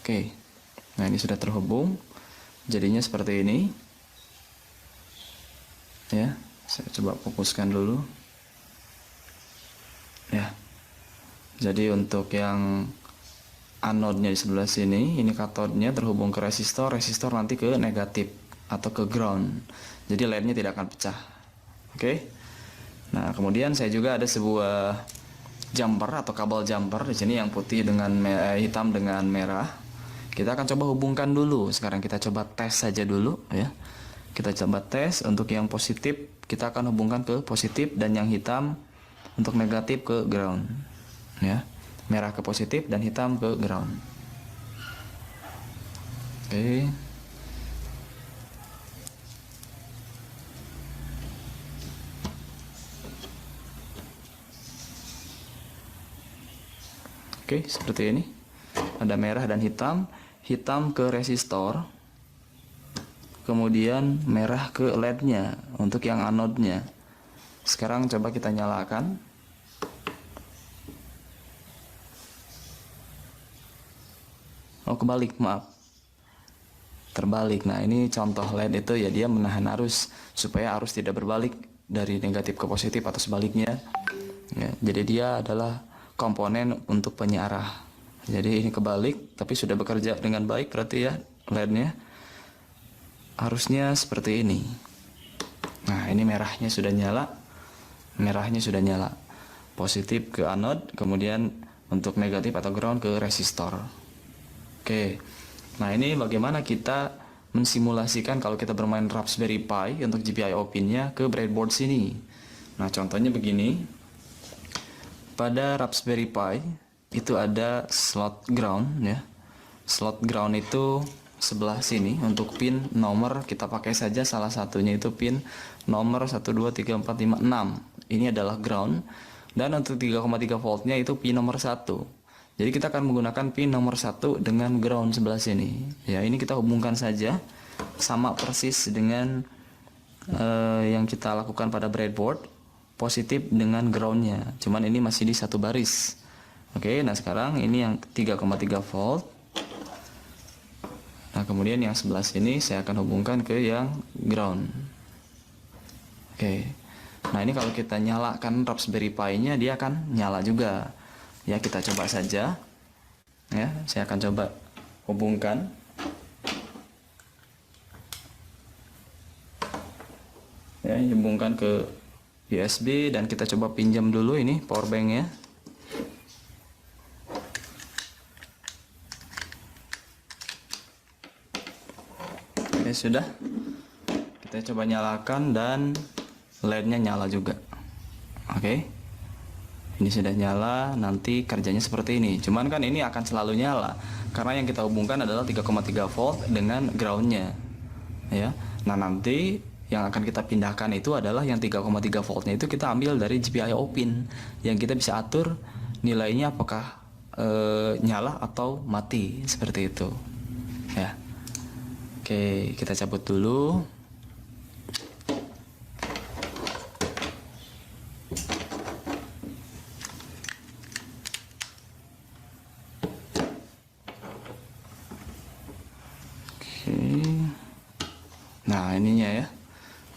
Oke, nah ini sudah terhubung, jadinya seperti ini ya. Saya coba fokuskan dulu ya. Jadi untuk yang anodnya di sebelah sini, ini katodnya terhubung ke resistor, resistor nanti ke negatif atau ke ground, jadi LED-nya tidak akan pecah. Oke, nah kemudian saya juga ada sebuah jumper atau kabel jumper di sini yang putih dengan hitam dengan merah. Kita akan coba hubungkan dulu. Sekarang kita coba tes saja dulu ya. Kita coba tes untuk yang positif, kita akan hubungkan ke positif, dan yang hitam untuk negatif ke ground. Ya. Merah ke positif dan hitam ke ground. Oke. Oke, seperti ini. Ada merah dan hitam. Hitam ke resistor, kemudian merah ke LED-nya untuk yang anodnya. Sekarang coba kita nyalakan. Oh, kebalik, maaf, terbalik. Nah, ini contoh LED itu ya, dia menahan arus supaya arus tidak berbalik dari negatif ke positif atau sebaliknya ya. Jadi dia adalah komponen untuk penyiarah. Jadi ini kebalik, tapi sudah bekerja dengan baik berarti ya LED-nya. Harusnya seperti ini. Nah, ini merahnya sudah nyala. Merahnya sudah nyala. Positif ke anode, kemudian untuk negatif atau ground ke resistor. Oke. Nah, ini bagaimana kita mensimulasikan kalau kita bermain Raspberry Pi untuk GPIO pin-nya ke breadboard sini. Nah, contohnya begini. Pada Raspberry Pi itu ada slot ground ya. Slot ground itu sebelah sini untuk pin nomor, kita pakai saja salah satunya itu pin nomor 1 2 3 4 5 6. Ini adalah ground, dan untuk 3,3 voltnya itu pin nomor 1. Jadi kita akan menggunakan pin nomor 1 dengan ground sebelah sini. Ya, ini kita hubungkan saja sama persis dengan yang kita lakukan pada breadboard, positif dengan groundnya. Cuman ini masih di satu baris. Oke, nah sekarang ini yang 3,3 volt. Nah, kemudian yang sebelah sini saya akan hubungkan ke yang ground. Oke. Nah, ini kalau kita nyalakan Raspberry Pi-nya, dia akan nyala juga. Ya, kita coba saja. Ya, saya akan coba hubungkan. Ya, hubungkan ke USB, dan kita coba pinjam dulu ini power bank-nya. Oke, sudah. Kita coba nyalakan dan LED-nya nyala juga. Oke. Ini sudah nyala, nanti kerjanya seperti ini. Cuman kan ini akan selalu nyala karena yang kita hubungkan adalah 3,3 volt dengan groundnya. Ya. Nah, nanti yang akan kita pindahkan itu adalah yang 3,3 voltnya itu kita ambil dari GPIO pin yang kita bisa atur nilainya apakah nyala atau mati seperti itu. Ya. Oke, kita cabut dulu. Nah, ininya ya.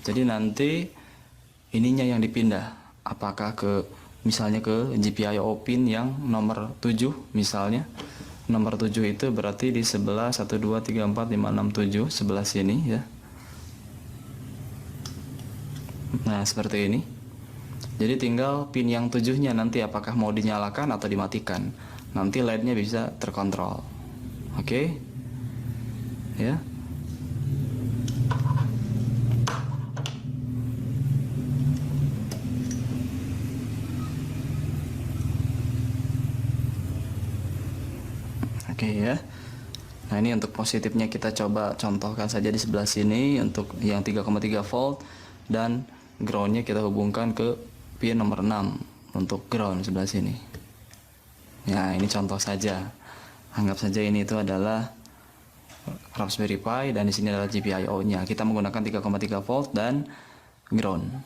Jadi nanti ininya yang dipindah. Apakah ke misalnya ke GPIO pin yang nomor 7 misalnya. Nomor 7 itu berarti di sebelah 1 2 3 4 5 6 7 sebelah sini ya. Nah, seperti ini. Jadi tinggal pin yang 7-nya nanti apakah mau dinyalakan atau dimatikan. Nanti LED-nya bisa terkontrol. Oke? Ya. Oke ya. Nah, ini untuk positifnya kita coba contohkan saja di sebelah sini untuk yang 3,3 volt dan groundnya kita hubungkan ke pin nomor 6 untuk ground sebelah sini. Ya, ini contoh saja. Anggap saja ini itu adalah Raspberry Pi dan di sini adalah GPIO-nya. Kita menggunakan 3,3 volt dan ground.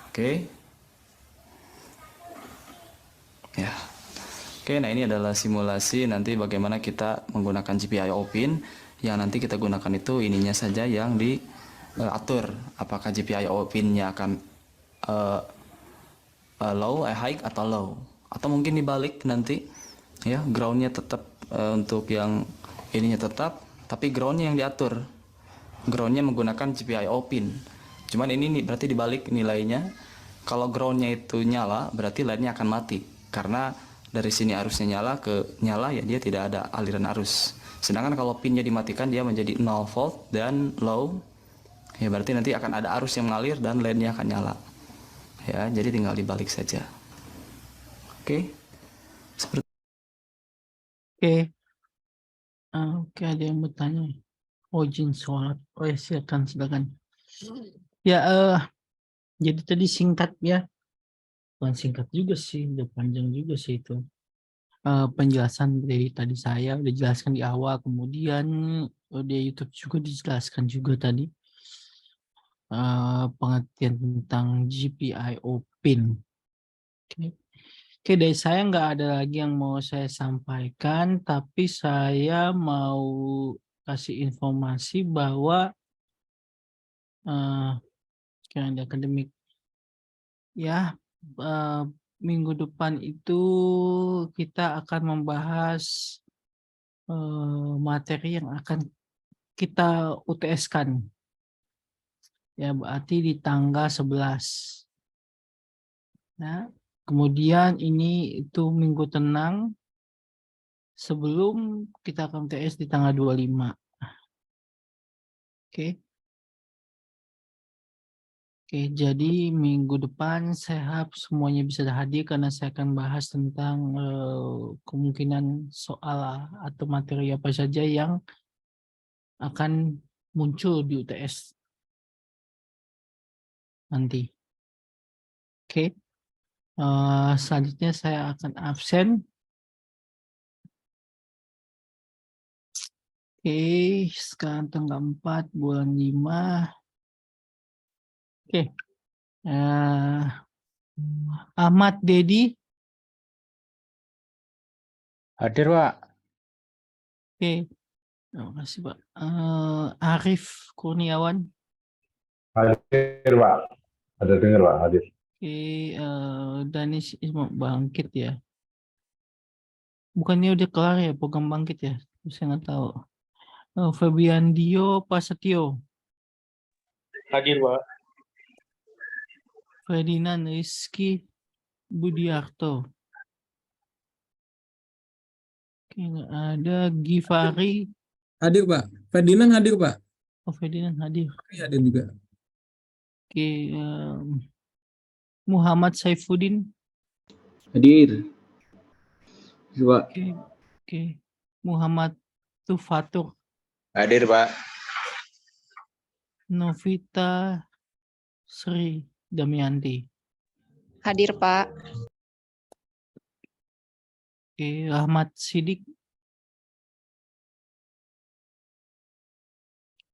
Oke. Ya. Oke, nah ini adalah simulasi nanti bagaimana kita menggunakan GPIO pin yang nanti kita gunakan itu ininya saja yang diatur. Apakah GPIO pinnya akan high atau low, atau mungkin dibalik nanti ya, groundnya tetap untuk yang ininya tetap, tapi groundnya yang diatur. Groundnya menggunakan GPIO pin. Cuman ini berarti dibalik nilainya. Kalau groundnya itu nyala, berarti LED-nya akan mati karena dari sini arusnya nyala ke nyala ya, dia tidak ada aliran arus. Sedangkan kalau pinnya dimatikan dia menjadi 0 volt dan low. Ya berarti nanti akan ada arus yang mengalir dan LED-nya akan nyala. Ya, jadi tinggal dibalik saja. Oke. Seperti Oke. Oke, ada yang bertanya. Izin sholat. Oh ya, silakan. Ya, jadi tadi singkat ya. Bukan singkat juga sih, udah panjang juga sih itu. Penjelasan dari tadi saya udah jelaskan di awal, kemudian di YouTube juga dijelaskan juga tadi pengertian tentang GPIO pin. Oke, dari saya nggak ada lagi yang mau saya sampaikan, tapi saya mau kasih informasi bahwa ada akademik ya, minggu depan itu kita akan membahas materi yang akan kita UTS-kan. Ya, berarti di tanggal 11. Nah, kemudian ini itu minggu tenang sebelum kita akan UTS di tanggal 25. Oke. Oke, jadi minggu depan saya harap semuanya bisa hadir karena saya akan bahas tentang kemungkinan soal atau materi apa saja yang akan muncul di UTS nanti. Oke, selanjutnya saya akan absen. Oke, sekarang tanggal 4 bulan 5. Oke, Ahmad Dedi. Hadir, Pak. Oke, terima kasih Pak. Arif Kurniawan. Hadir, Pak. Ada dengar, Pak. Hadir. Oke, Danis Isma Bangkit ya. Bukannya udah kelar ya program Bangkit ya? Saya nggak tahu. Febian Dio Prasetyo. Hadir, Pak. Ferdinand Rizky Budiarto. Oke, nggak ada. Givari. Hadir, Pak. Ferdinand hadir, Pak. Oh, Ferdinand hadir. Hadir juga. Oke, Muhammad Saifuddin. Hadir. Pak. Oke. Muhammad Tufatur. Hadir, Pak. Novita Sri Damayanti. Hadir, Pak. Oke, Rahmat Sidik.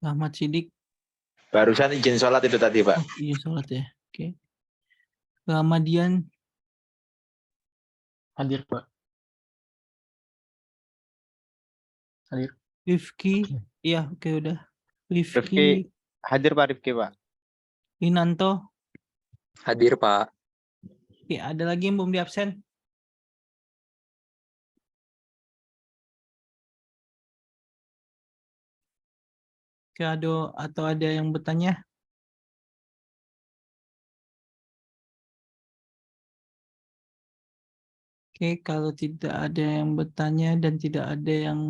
Rahmat Sidik. Barusan izin sholat itu tadi, Pak. Oh, iya sholat ya. Oke. Ramadian. Hadir, Pak. Hadir. Rifki. Iya, oke udah. Rifki. Rifki Hadir Pak Rifki, Pak. Inanto. Hadir, Pak. Oke, ada lagi yang belum di absen? Oke, atau ada yang bertanya? Oke, kalau tidak ada yang bertanya dan tidak ada yang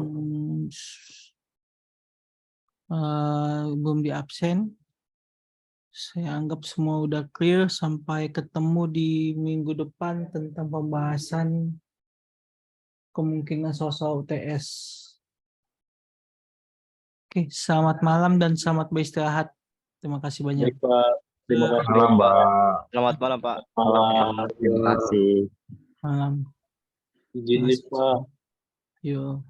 belum di absen, saya anggap semua udah clear. Sampai ketemu di minggu depan tentang pembahasan kemungkinan sosok UTS. Oke, selamat malam dan selamat beristirahat. Terima kasih banyak. Baik, Pak. Terima kasih. Malam, Mbak. Selamat malam, Pak. Malam. Terima kasih. Malam. Izin lift, Pak. Yo.